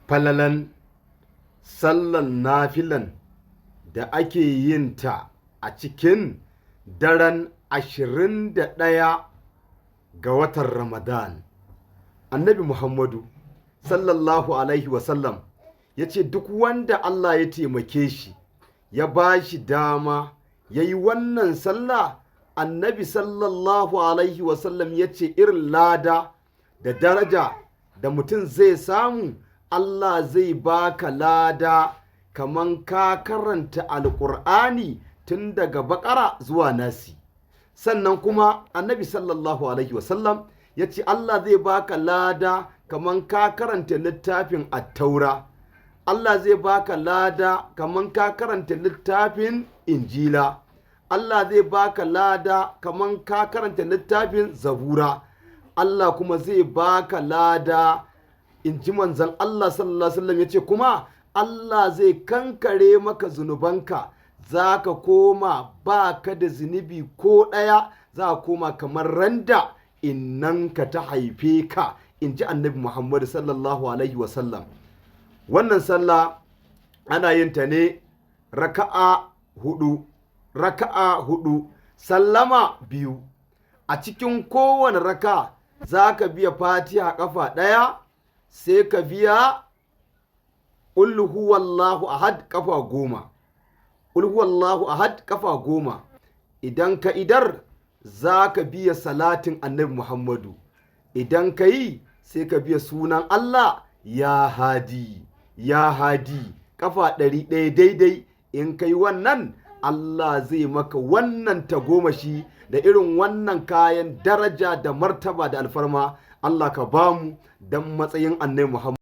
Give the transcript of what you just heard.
falalan sallan nafilan da ake yin ta a cikin daren 21 ga watan Ramadan. Annabi Muhammadu sallallahu alaihi wasallam ya ce duk wanda Allah ya taimake shi ya ba shi dama ya yi wannan sallah, annabi sallallahu alaihi wasallam ya ce irin lada da daraja da mutum zai samu, Allah zai baka lada kaman ka karanta alƙur'ani tun daga baƙara zuwa nasi. Sannan kuma annabi sallallahu alaihi wasallam ya ce Allah zai baka lada kaman ka karanta littafin attaura, Allah zai baka lada kaman ka karanta littafin injila, Allah zai baka lada kaman ka karanta littafin zabura, Allah kuma zai baka lada, in ji manzon Allah sallallahu alaihi wasallam ya ce kuma Allah zai kankare maka zunubanka, za ka koma ba ka da zunubi ko ɗaya, za ka koma kamar randa innanka ta haife ka, in ji annabi Muhammad sallallahu alaihi wasallam. Wannan sallah ana yin ta ne raka'a hudu, sallama biyu. A cikin kowane raka za ka biya fatiha kafa ɗaya, sai ka biya qul huwallahu ahad kafa 10. Qul huwallahu ahad kafa 10. Idan ka idar za ka biya salatin annabi Muhammadu. Idan ka yi sai ka biya sunan Allah ya hadi, ya hadi kafa 100 daidai. In ka yi wannan, Allah zai maka wannan tagomashi da irin wannan kayan daraja da martaba da alfarma. Allah ka bamu dan matsayin annabi Muhammad.